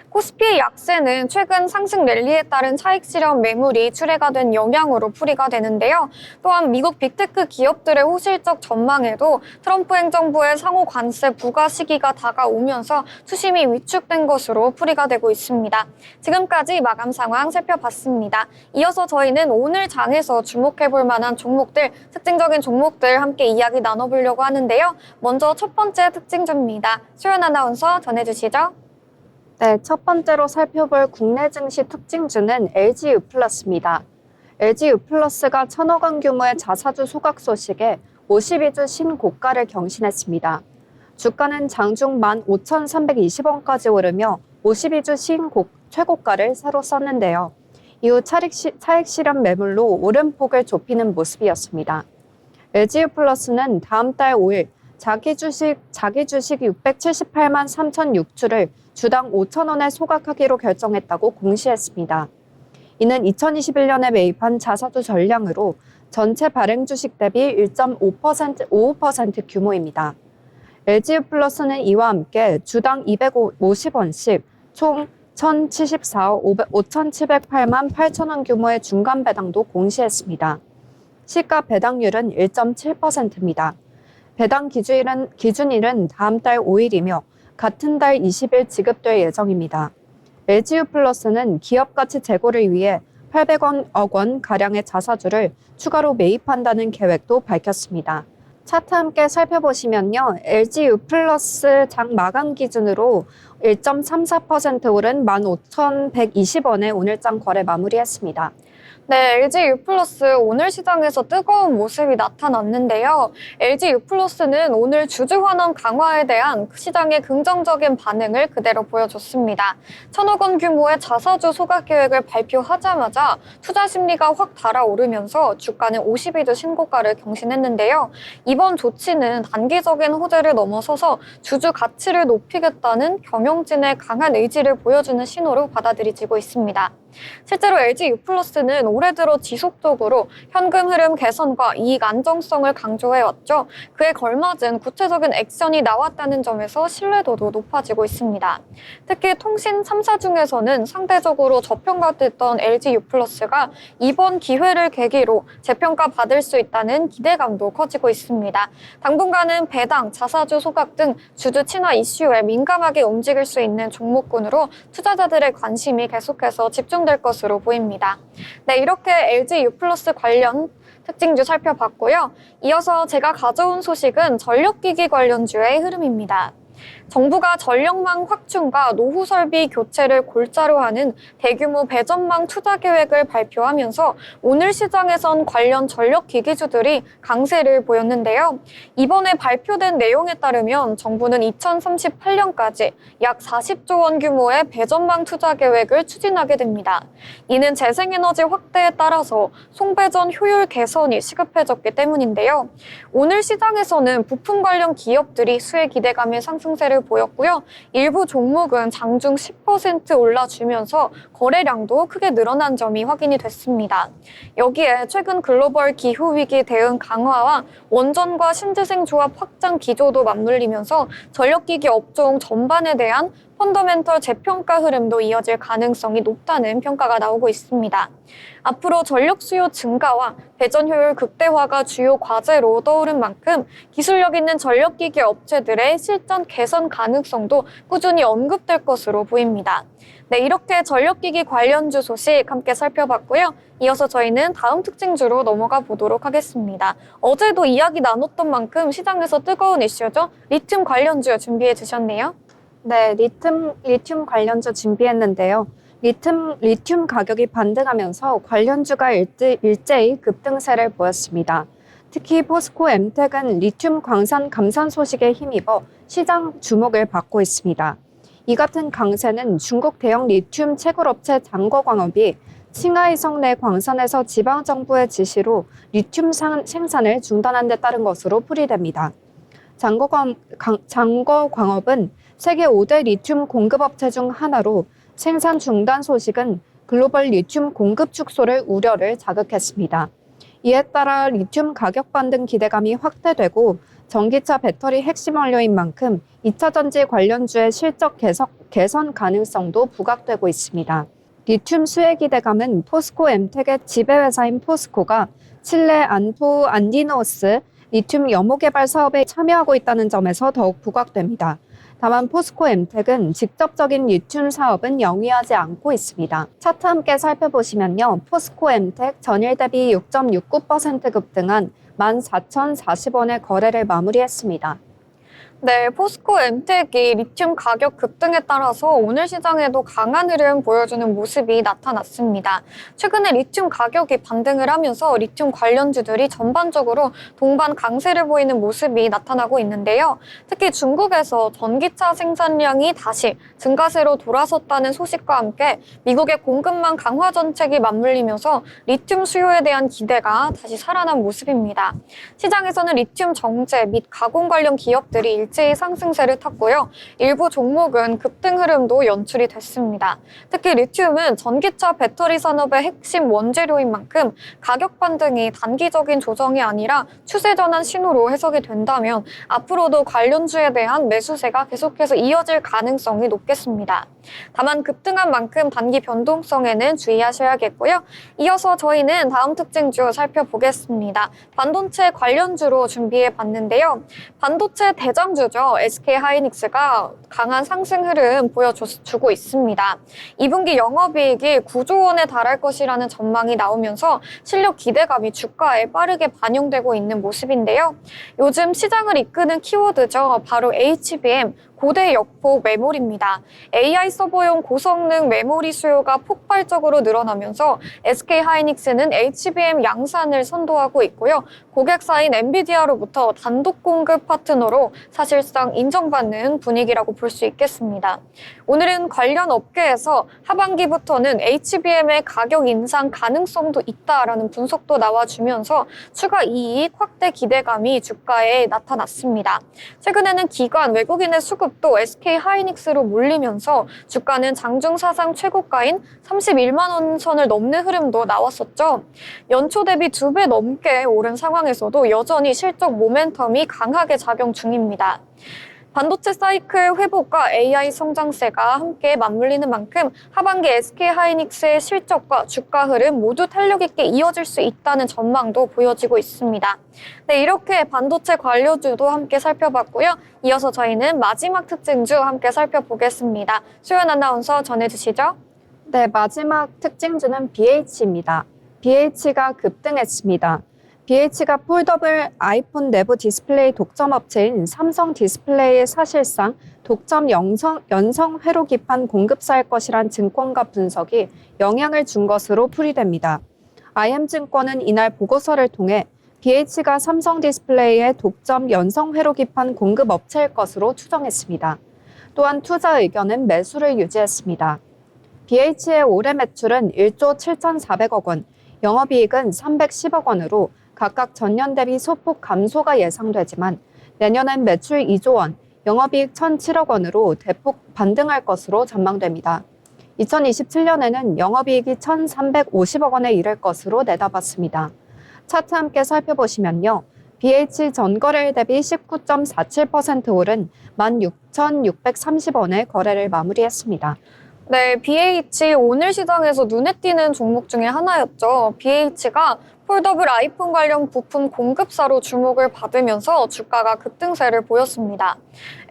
코스피의 약세는 최근 상승 랠리에 따른 차익 실현 매물이 출회가 된 영향으로 풀이가 되는데요. 또한 미국 빅테크 기업들의 호실적 전망에도 트럼프 행정부의 상호 관세 부과 시기가 다가오면서 수심이 위축된 것으로 풀이가 되고 있습니다. 지금까지 마감 상황 살펴봤습니다. 이어서 저희는 오늘 장에서 주목해볼 만한 종목들, 특징적인 종목들 함께 이야기 나눠보려고 하는데요. 먼저 첫 번째 특징주입니다. 소연 아나운서 전해주시죠. 네, 첫 번째로 살펴볼 국내 증시 특징주는 LG유플러스입니다. LG유플러스가 1,000억 원 규모의 자사주 소각 소식에 52주 신고가를 경신했습니다. 주가는 장중 15,320원까지 오르며 52주 최고가를 새로 썼는데요. 이후 차익 실현 매물로 오름폭을 좁히는 모습이었습니다. LG유플러스는 다음 달 5일 자기 주식 678만 3,006주를 주당 5,000원에 소각하기로 결정했다고 공시했습니다. 이는 2021년에 매입한 자사주 전량으로 전체 발행 주식 대비 1.55% 규모입니다. LG유플러스는 이와 함께 주당 250원씩 총 1,074억 5,708만 8천원 규모의 중간 배당도 공시했습니다. 시가 배당률은 1.7%입니다. 배당 기준일은 다음 달 5일이며 같은 달 20일 지급될 예정입니다. LG유플러스는 기업가치 제고를 위해 800억 원 가량의 자사주를 추가로 매입한다는 계획도 밝혔습니다. 차트 함께 살펴보시면요. LG유플러스 장 마감 기준으로 1.34% 오른 15,120원에 오늘장 거래 마무리했습니다. 네, LG유플러스 오늘 시장에서 뜨거운 모습이 나타났는데요. LG유플러스는 오늘 주주 환원 강화에 대한 시장의 긍정적인 반응을 그대로 보여줬습니다. 1,000억 원 규모의 자사주 소각 계획을 발표하자마자 투자 심리가 확 달아오르면서 주가는 52주 신고가를 경신했는데요. 이번 조치는 단기적인 호재를 넘어서서 주주 가치를 높이겠다는 경영진의 강한 의지를 보여주는 신호로 받아들여지고 있습니다. 실제로 LG유플러스는 올해 들어 지속적으로 현금 흐름 개선과 이익 안정성을 강조해왔죠. 그에 걸맞은 구체적인 액션이 나왔다는 점에서 신뢰도도 높아지고 있습니다. 특히 통신 3사 중에서는 상대적으로 저평가됐던 LG유플러스가 이번 기회를 계기로 재평가 받을 수 있다는 기대감도 커지고 있습니다. 당분간은 배당, 자사주 소각 등 주주 친화 이슈에 민감하게 움직일 수 있는 종목군으로 투자자들의 관심이 계속해서 집중될 것으로 보입니다. 네, 이렇게 LG유플러스 관련 특징주 살펴봤고요. 이어서 제가 가져온 소식은 전력기기 관련주의 흐름입니다. 정부가 전력망 확충과 노후 설비 교체를 골자로 하는 대규모 배전망 투자 계획을 발표하면서 오늘 시장에선 관련 전력기기주들이 강세를 보였는데요. 이번에 발표된 내용에 따르면 정부는 2038년까지 약 40조 원 규모의 배전망 투자 계획을 추진하게 됩니다. 이는 재생에너지 확대에 따라서 송배전 효율 개선이 시급해졌기 때문인데요. 오늘 시장에서는 부품 관련 기업들이 수혜 기대감의 상승세를 보였고요. 일부 종목은 장중 10% 올라주면서 거래량도 크게 늘어난 점이 확인이 됐습니다. 여기에 최근 글로벌 기후위기 대응 강화와 원전과 신재생 조합 확장 기조도 맞물리면서 전력기기 업종 전반에 대한 펀더멘털 재평가 흐름도 이어질 가능성이 높다는 평가가 나오고 있습니다. 앞으로 전력 수요 증가와 배전 효율 극대화가 주요 과제로 떠오른 만큼 기술력 있는 전력기기 업체들의 실전 개선 가능성도 꾸준히 언급될 것으로 보입니다. 네, 이렇게 전력기기 관련주 소식 함께 살펴봤고요. 이어서 저희는 다음 특징주로 넘어가 보도록 하겠습니다. 어제도 이야기 나눴던 만큼 시장에서 뜨거운 이슈죠. 리튬 관련주 준비해 주셨네요. 네, 리튬 관련주 준비했는데요. 리튬 가격이 반등하면서 관련주가 일제히 급등세를 보였습니다. 특히 포스코 엠텍은 리튬 광산 감산 소식에 힘입어 시장 주목을 받고 있습니다. 이 같은 강세는 중국 대형 리튬 채굴업체 장거광업이 칭하이성 내 광산에서 지방정부의 지시로 리튬 생산을 중단한 데 따른 것으로 풀이됩니다. 장거광업은 세계 5대 리튬 공급업체 중 하나로 생산 중단 소식은 글로벌 리튬 공급 축소를 우려를 자극했습니다. 이에 따라 리튬 가격 반등 기대감이 확대되고 전기차 배터리 핵심 원료인 만큼 2차 전지 관련주의 실적 개선 가능성도 부각되고 있습니다. 리튬 수혜 기대감은 포스코 엠텍의 지배회사인 포스코가 칠레 안디노스 리튬 염호 개발 사업에 참여하고 있다는 점에서 더욱 부각됩니다. 다만 포스코 엠텍은 직접적인 리튬 사업은 영위하지 않고 있습니다. 차트 함께 살펴보시면요. 포스코 엠텍 전일 대비 6.69% 급등한 14,040원의 거래를 마무리했습니다. 네, 포스코 엠텍이 리튬 가격 급등에 따라서 오늘 시장에도 강한 흐름 보여주는 모습이 나타났습니다. 최근에 리튬 가격이 반등을 하면서 리튬 관련주들이 전반적으로 동반 강세를 보이는 모습이 나타나고 있는데요. 특히 중국에서 전기차 생산량이 다시 증가세로 돌아섰다는 소식과 함께 미국의 공급망 강화 정책이 맞물리면서 리튬 수요에 대한 기대가 다시 살아난 모습입니다. 시장에서는 리튬 정제 및 가공 관련 기업들이 일제히 상승세를 탔고요. 일부 종목은 급등 흐름도 연출이 됐습니다. 특히 리튬은 전기차 배터리 산업의 핵심 원재료인 만큼 가격 반등이 단기적인 조정이 아니라 추세 전환 신호로 해석이 된다면 앞으로도 관련주에 대한 매수세가 계속해서 이어질 가능성이 높겠습니다. 다만 급등한 만큼 단기 변동성에는 주의하셔야겠고요. 이어서 저희는 다음 특징주 살펴보겠습니다. 반도체 관련주로 준비해봤는데요. 반도체 대장주죠. SK하이닉스가 강한 상승 흐름 보여주고 있습니다. 2분기 영업이익이 9조 원에 달할 것이라는 전망이 나오면서 실력 기대감이 주가에 빠르게 반영되고 있는 모습인데요. 요즘 시장을 이끄는 키워드죠. 바로 HBM, 고대 역폭 메모리입니다. AI 서버용 고성능 메모리 수요가 폭발적으로 늘어나면서 SK하이닉스는 HBM 양산을 선도하고 있고요. 고객사인 엔비디아로부터 단독 공급 파트너로 사실상 인정받는 분위기라고 볼 수 있겠습니다. 오늘은 관련 업계에서 하반기부터는 HBM의 가격 인상 가능성도 있다라는 분석도 나와주면서 추가 이익 확대 기대감이 주가에 나타났습니다. 최근에는 기관 외국인의 수급도 SK하이닉스로 몰리면서 주가는 장중 사상 최고가인 31만 원 선을 넘는 흐름도 나왔었죠. 연초 대비 2배 넘게 오른 상황에서도 여전히 실적 모멘텀이 강하게 작용 중입니다. 반도체 사이클 회복과 AI 성장세가 함께 맞물리는 만큼 하반기 SK하이닉스의 실적과 주가 흐름 모두 탄력 있게 이어질 수 있다는 전망도 보여지고 있습니다. 네, 이렇게 반도체 관료주도 함께 살펴봤고요. 이어서 저희는 마지막 특징주 함께 살펴보겠습니다. 수연 아나운서 전해주시죠. 네, 마지막 특징주는 BH입니다. BH가 급등했습니다. BH가 폴더블 아이폰 내부 디스플레이 독점 업체인 삼성 디스플레이의 사실상 독점 연성 회로 기판 공급사일 것이란 증권가 분석이 영향을 준 것으로 풀이됩니다. IM증권은 이날 보고서를 통해 BH가 삼성 디스플레이의 독점 연성 회로 기판 공급 업체일 것으로 추정했습니다. 또한 투자 의견은 매수를 유지했습니다. BH의 올해 매출은 1조 7,400억 원, 영업이익은 310억 원으로 각각 전년 대비 소폭 감소가 예상되지만 내년엔 매출 2조 원, 영업이익 1,007억 원으로 대폭 반등할 것으로 전망됩니다. 2027년에는 영업이익이 1,350억 원에 이를 것으로 내다봤습니다. 차트 함께 살펴보시면요. BH 전거래일 대비 19.47% 오른 16,630원에 거래를 마무리했습니다. 네, BH 오늘 시장에서 눈에 띄는 종목 중에 하나였죠. BH가 폴더블 아이폰 관련 부품 공급사로 주목을 받으면서 주가가 급등세를 보였습니다.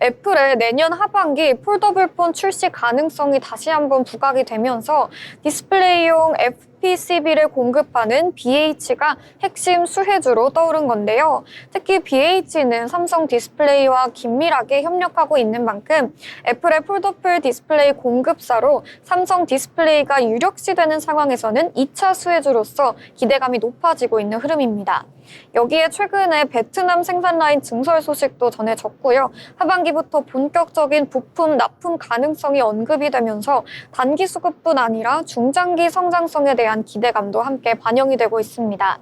애플의 내년 하반기 폴더블폰 출시 가능성이 다시 한번 부각이 되면서 디스플레이용 FPCB를 공급하는 BH가 핵심 수혜주로 떠오른 건데요. 특히 BH는 삼성 디스플레이와 긴밀하게 협력하고 있는 만큼 애플의 폴더블 디스플레이 공급사로 삼성 디스플레이가 유력시되는 상황에서는 2차 수혜주로서 기대감이 높아지고 있는 흐름입니다. 여기에 최근에 베트남 생산 라인 증설 소식도 전해졌고요. 하반기부터 본격적인 부품 납품 가능성이 언급이 되면서 단기 수급뿐 아니라 중장기 성장성에 대한 기대감도 함께 반영이 되고 있습니다.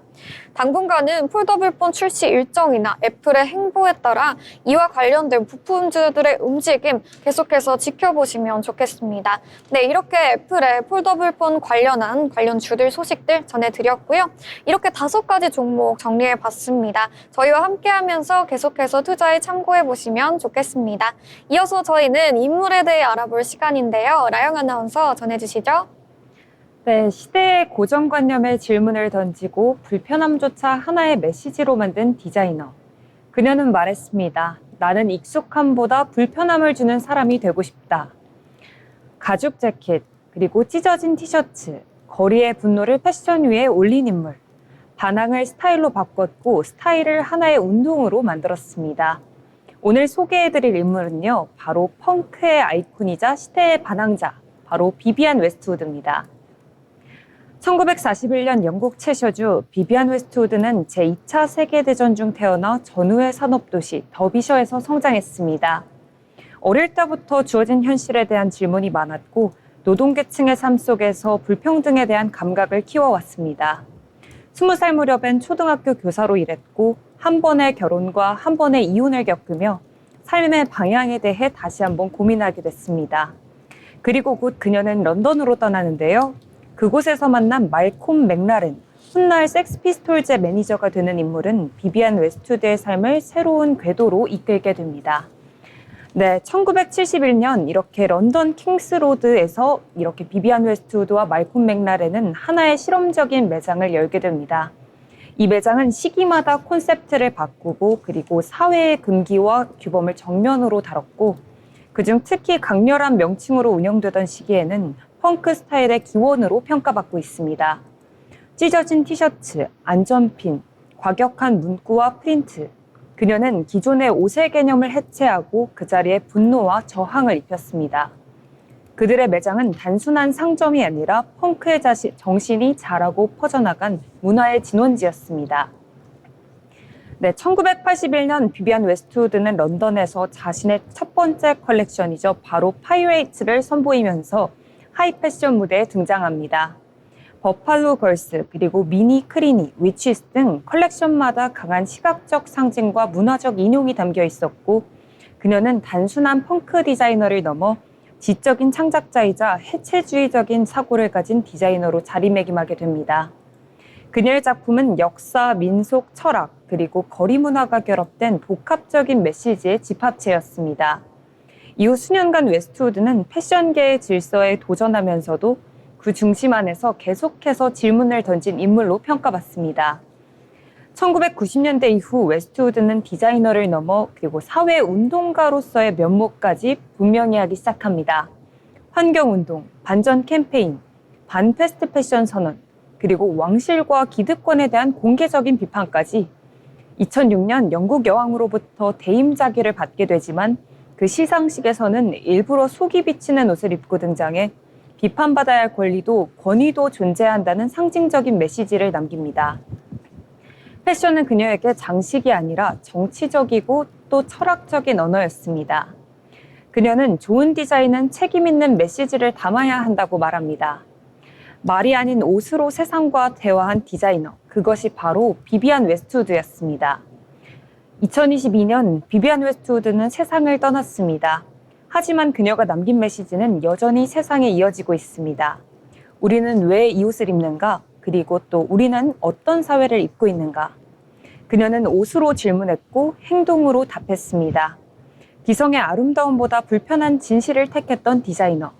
당분간은 폴더블폰 출시 일정이나 애플의 행보에 따라 이와 관련된 부품주들의 움직임 계속해서 지켜보시면 좋겠습니다. 네, 이렇게 애플의 폴더블폰 관련 주들 소식들 전해드렸고요. 이렇게 5가지 종목 정리해봤습니다. 저희와 함께하면서 계속해서 투자에 참고해보시면 좋겠습니다. 이어서 저희는 인물에 대해 알아볼 시간인데요. 라영 아나운서 전해주시죠. 네, 시대의 고정관념에 질문을 던지고 불편함조차 하나의 메시지로 만든 디자이너. 그녀는 말했습니다. 나는 익숙함보다 불편함을 주는 사람이 되고 싶다. 가죽 재킷, 그리고 찢어진 티셔츠, 거리의 분노를 패션 위에 올린 인물. 반항을 스타일로 바꿨고 스타일을 하나의 운동으로 만들었습니다. 오늘 소개해드릴 인물은요, 바로 펑크의 아이콘이자 시대의 반항자, 바로 비비안 웨스트우드입니다. 1941년 영국 채셔주 비비안 웨스트우드는 제2차 세계대전 중 태어나 전후의 산업도시 더비셔에서 성장했습니다. 어릴 때부터 주어진 현실에 대한 질문이 많았고 노동계층의 삶 속에서 불평등에 대한 감각을 키워왔습니다. 20살 무렵엔 초등학교 교사로 일했고 한 번의 결혼과 한 번의 이혼을 겪으며 삶의 방향에 대해 다시 한번 고민하게 됐습니다. 그리고 곧 그녀는 런던으로 떠나는데요. 그곳에서 만난 말콤 맥라렌, 훗날 섹스피스톨즈의 매니저가 되는 인물은 비비안 웨스트우드의 삶을 새로운 궤도로 이끌게 됩니다. 네, 1971년 이렇게 런던 킹스로드에서 이렇게 비비안 웨스트우드와 말콤 맥라렌은 하나의 실험적인 매장을 열게 됩니다. 이 매장은 시기마다 콘셉트를 바꾸고 그리고 사회의 금기와 규범을 정면으로 다뤘고 그중 특히 강렬한 명칭으로 운영되던 시기에는 펑크 스타일의 기원으로 평가받고 있습니다. 찢어진 티셔츠, 안전핀, 과격한 문구와 프린트. 그녀는 기존의 옷의 개념을 해체하고 그 자리에 분노와 저항을 입혔습니다. 그들의 매장은 단순한 상점이 아니라 펑크의 정신이 자라고 퍼져나간 문화의 진원지였습니다. 네, 1981년 비비안 웨스트우드는 런던에서 자신의 첫 번째 컬렉션이죠. 바로 파이레이트를 선보이면서 하이 패션 무대에 등장합니다. 버팔로 걸스, 그리고 미니 크리니, 위치스 등 컬렉션마다 강한 시각적 상징과 문화적 인용이 담겨 있었고 그녀는 단순한 펑크 디자이너를 넘어 지적인 창작자이자 해체주의적인 사고를 가진 디자이너로 자리매김하게 됩니다. 그녀의 작품은 역사, 민속, 철학, 그리고 거리 문화가 결합된 복합적인 메시지의 집합체였습니다. 이후 수년간 웨스트우드는 패션계의 질서에 도전하면서도 그 중심 안에서 계속해서 질문을 던진 인물로 평가받습니다. 1990년대 이후 웨스트우드는 디자이너를 넘어 그리고 사회운동가로서의 면모까지 분명히 하기 시작합니다. 환경운동, 반전 캠페인, 반패스트 패션 선언, 그리고 왕실과 기득권에 대한 공개적인 비판까지 2006년 영국 여왕으로부터 대임자기를 받게 되지만 그 시상식에서는 일부러 속이 비치는 옷을 입고 등장해 비판받아야 할 권리도 권위도 존재한다는 상징적인 메시지를 남깁니다. 패션은 그녀에게 장식이 아니라 정치적이고 또 철학적인 언어였습니다. 그녀는 좋은 디자인은 책임 있는 메시지를 담아야 한다고 말합니다. 말이 아닌 옷으로 세상과 대화한 디자이너, 그것이 바로 비비안 웨스트우드였습니다. 2022년 비비안 웨스트우드는 세상을 떠났습니다. 하지만 그녀가 남긴 메시지는 여전히 세상에 이어지고 있습니다. 우리는 왜 이 옷을 입는가? 그리고 또 우리는 어떤 사회를 입고 있는가? 그녀는 옷으로 질문했고 행동으로 답했습니다. 기성의 아름다움보다 불편한 진실을 택했던 디자이너.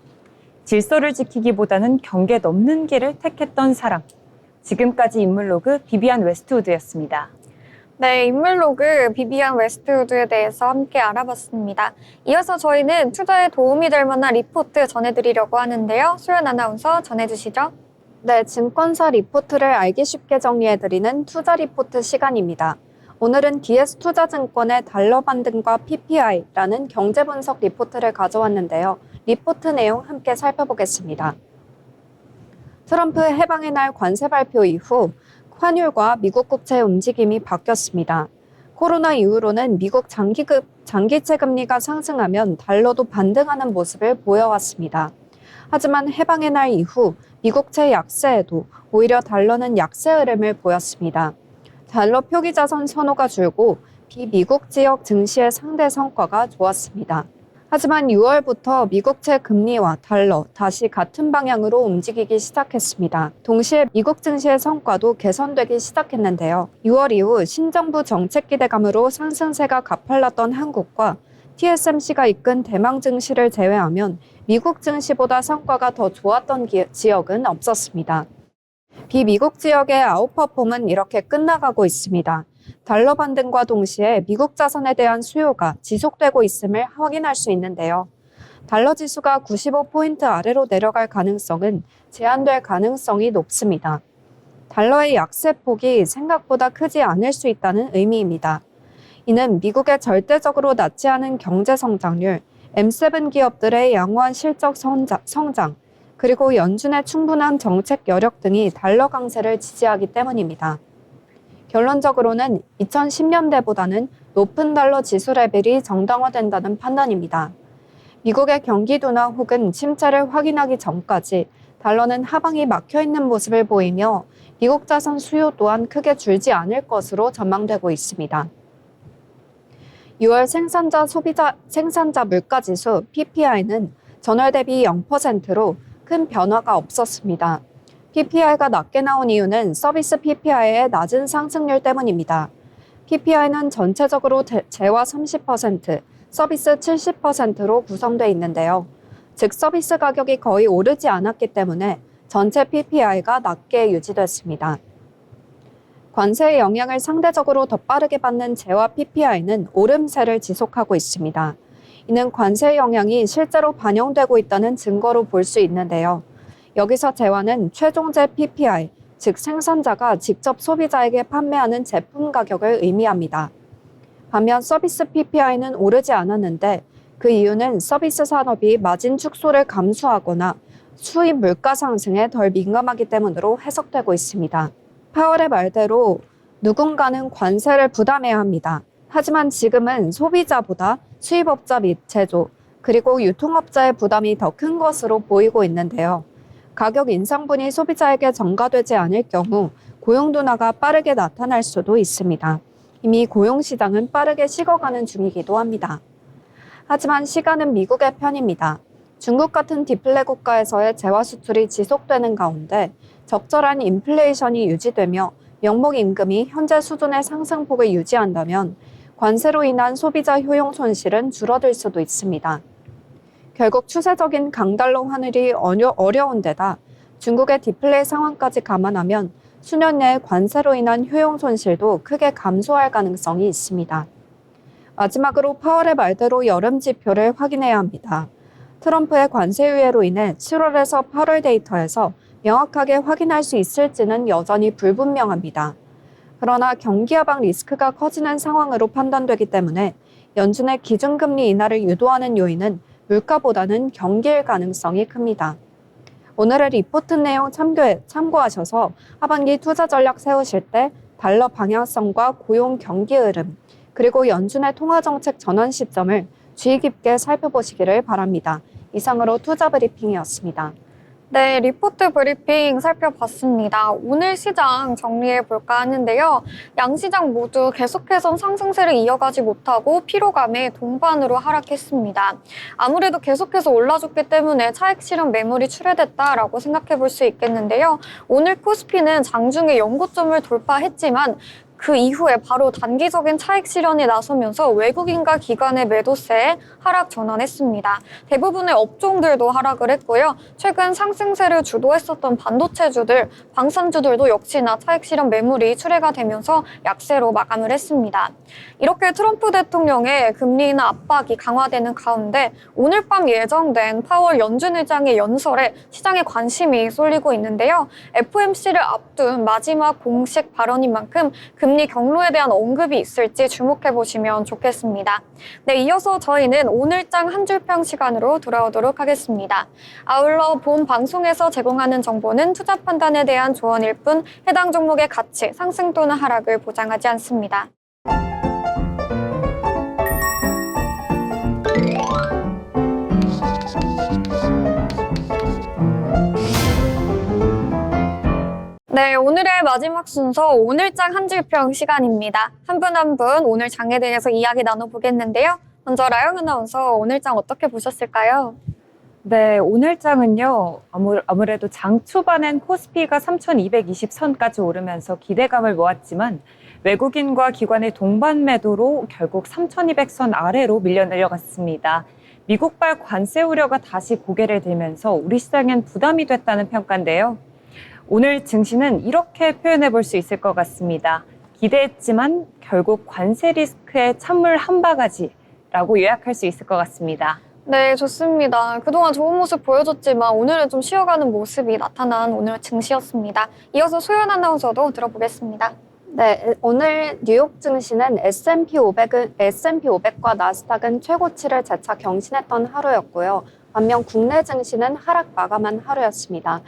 질서를 지키기보다는 경계 넘는 길을 택했던 사람. 지금까지 인물로그 비비안 웨스트우드였습니다. 네, 인물로그 비비안 웨스트우드에 대해서 함께 알아봤습니다. 이어서 저희는 투자에 도움이 될 만한 리포트 전해드리려고 하는데요. 소연 아나운서 전해주시죠. 네, 증권사 리포트를 알기 쉽게 정리해드리는 투자 리포트 시간입니다. 오늘은 DS투자증권의 달러 반등과 PPI라는 경제 분석 리포트를 가져왔는데요. 리포트 내용 함께 살펴보겠습니다. 트럼프 해방의 날 관세 발표 이후 환율과 미국 국채 움직임이 바뀌었습니다. 코로나 이후로는 미국 장기채 금리가 상승하면 달러도 반등하는 모습을 보여왔습니다. 하지만 해방의 날 이후 미국채 약세에도 오히려 달러는 약세 흐름을 보였습니다. 달러 표기 자산 선호가 줄고 비미국 지역 증시의 상대 성과가 좋았습니다. 하지만 6월부터 미국채 금리와 달러 다시 같은 방향으로 움직이기 시작했습니다. 동시에 미국 증시의 성과도 개선되기 시작했는데요. 6월 이후 신정부 정책 기대감으로 상승세가 가팔랐던 한국과 TSMC가 이끈 대망 증시를 제외하면 미국 증시보다 성과가 더 좋았던 지역은 없었습니다. 비미국 지역의 아웃퍼폼은 이렇게 끝나가고 있습니다. 달러 반등과 동시에 미국 자산에 대한 수요가 지속되고 있음을 확인할 수 있는데요. 달러 지수가 95포인트 아래로 내려갈 가능성은 제한될 가능성이 높습니다. 달러의 약세 폭이 생각보다 크지 않을 수 있다는 의미입니다. 이는 미국의 절대적으로 낮지 않은 경제 성장률, M7 기업들의 양호한 실적 성장, 그리고 연준의 충분한 정책 여력 등이 달러 강세를 지지하기 때문입니다. 결론적으로는 2010년대보다는 높은 달러 지수 레벨이 정당화된다는 판단입니다. 미국의 경기 둔화 혹은 침체를 확인하기 전까지 달러는 하방이 막혀있는 모습을 보이며 미국 자산 수요 또한 크게 줄지 않을 것으로 전망되고 있습니다. 6월 생산자 물가지수 PPI는 전월 대비 0%로 큰 변화가 없었습니다. PPI가 낮게 나온 이유는 서비스 PPI의 낮은 상승률 때문입니다. PPI는 전체적으로 재화 30%, 서비스 70%로 구성되어 있는데요. 즉 서비스 가격이 거의 오르지 않았기 때문에 전체 PPI가 낮게 유지됐습니다. 관세의 영향을 상대적으로 더 빠르게 받는 재화 PPI는 오름세를 지속하고 있습니다. 이는 관세의 영향이 실제로 반영되고 있다는 증거로 볼 수 있는데요. 여기서 재화는 최종재 PPI, 즉 생산자가 직접 소비자에게 판매하는 제품 가격을 의미합니다. 반면 서비스 PPI는 오르지 않았는데 그 이유는 서비스 산업이 마진 축소를 감수하거나 수입 물가 상승에 덜 민감하기 때문으로 해석되고 있습니다. 파월의 말대로 누군가는 관세를 부담해야 합니다. 하지만 지금은 소비자보다 수입업자 및 제조, 그리고 유통업자의 부담이 더 큰 것으로 보이고 있는데요. 가격 인상분이 소비자에게 전가되지 않을 경우 고용 둔화가 빠르게 나타날 수도 있습니다. 이미 고용시장은 빠르게 식어가는 중이기도 합니다. 하지만 시간은 미국의 편입니다. 중국 같은 디플레 국가에서의 재화 수출이 지속되는 가운데 적절한 인플레이션이 유지되며 명목 임금이 현재 수준의 상승폭을 유지한다면 관세로 인한 소비자 효용 손실은 줄어들 수도 있습니다. 결국 추세적인 강달러 환율이 어려운 데다 중국의 디플레이 상황까지 감안하면 수년 내에 관세로 인한 효용 손실도 크게 감소할 가능성이 있습니다. 마지막으로 파월의 말대로 여름 지표를 확인해야 합니다. 트럼프의 관세 유예로 인해 7월에서 8월 데이터에서 명확하게 확인할 수 있을지는 여전히 불분명합니다. 그러나 경기 하방 리스크가 커지는 상황으로 판단되기 때문에 연준의 기준금리 인하를 유도하는 요인은 물가보다는 경기일 가능성이 큽니다. 오늘의 리포트 내용 참고하셔서 하반기 투자 전략 세우실 때 달러 방향성과 고용 경기 흐름, 그리고 연준의 통화정책 전환 시점을 주의 깊게 살펴보시기를 바랍니다. 이상으로 투자 브리핑이었습니다. 네, 리포트 브리핑 살펴봤습니다. 오늘 시장 정리해볼까 하는데요. 양시장 모두 계속해서 상승세를 이어가지 못하고 피로감에 동반으로 하락했습니다. 아무래도 계속해서 올라줬기 때문에 차익 실현 매물이 출회됐다라고 생각해볼 수 있겠는데요. 오늘 코스피는 장중에 연고점을 돌파했지만 그 이후에 바로 단기적인 차익 실현에 나서면서 외국인과 기관의 매도세에 하락 전환했습니다. 대부분의 업종들도 하락을 했고요. 최근 상승세를 주도했었던 반도체주들, 방산주들도 역시나 차익 실현 매물이 출회가 되면서 약세로 마감을 했습니다. 이렇게 트럼프 대통령의 금리 인하 압박이 강화되는 가운데 오늘 밤 예정된 파월 연준 의장의 연설에 시장의 관심이 쏠리고 있는데요. FOMC를 앞둔 마지막 공식 발언인 만큼 금리 경로에 대한 언급이 있을지 주목해 보시면 좋겠습니다. 네, 이어서 저희는 오늘장 한 줄평 시간으로 돌아오도록 하겠습니다. 아울러 본 방송에서 제공하는 정보는 투자 판단에 대한 조언일 뿐 해당 종목의 가치, 상승 또는 하락을 보장하지 않습니다. 네, 오늘의 마지막 순서 오늘장 한 줄평 시간입니다. 한 분 한 분 오늘 장에 대해서 이야기 나눠보겠는데요. 먼저 라영 아나운서 오늘장 어떻게 보셨을까요? 네, 오늘장은요, 아무래도 장 초반엔 코스피가 3,220선까지 오르면서 기대감을 모았지만 외국인과 기관의 동반 매도로 결국 3,200선 아래로 밀려 내려갔습니다. 미국발 관세 우려가 다시 고개를 들면서 우리 시장엔 부담이 됐다는 평가인데요. 오늘 증시는 이렇게 표현해 볼 수 있을 것 같습니다. 기대했지만 결국 관세 리스크의 찬물 한 바가지라고 요약할 수 있을 것 같습니다. 네, 좋습니다. 그동안 좋은 모습 보여줬지만 오늘은 좀 쉬어가는 모습이 나타난 오늘 증시였습니다. 이어서 소연 아나운서도 들어보겠습니다. 네, 오늘 뉴욕 증시는 S&P 500과 나스닥은 최고치를 재차 경신했던 하루였고요. 반면 국내 증시는 하락 마감한 하루였습니다.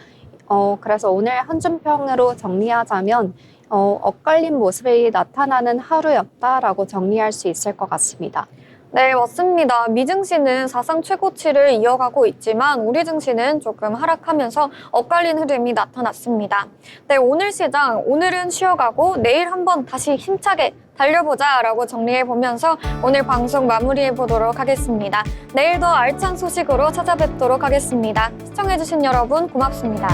그래서 오늘 한 줄평으로 정리하자면 엇갈린 모습이 나타나는 하루였다라고 정리할 수 있을 것 같습니다. 네, 맞습니다. 미증시는 사상 최고치를 이어가고 있지만 우리 증시는 조금 하락하면서 엇갈린 흐름이 나타났습니다. 네, 오늘 시장, 오늘은 쉬어가고 내일 한번 다시 힘차게 달려보자 라고 정리해보면서 오늘 방송 마무리해보도록 하겠습니다. 내일 더 알찬 소식으로 찾아뵙도록 하겠습니다. 시청해주신 여러분 고맙습니다.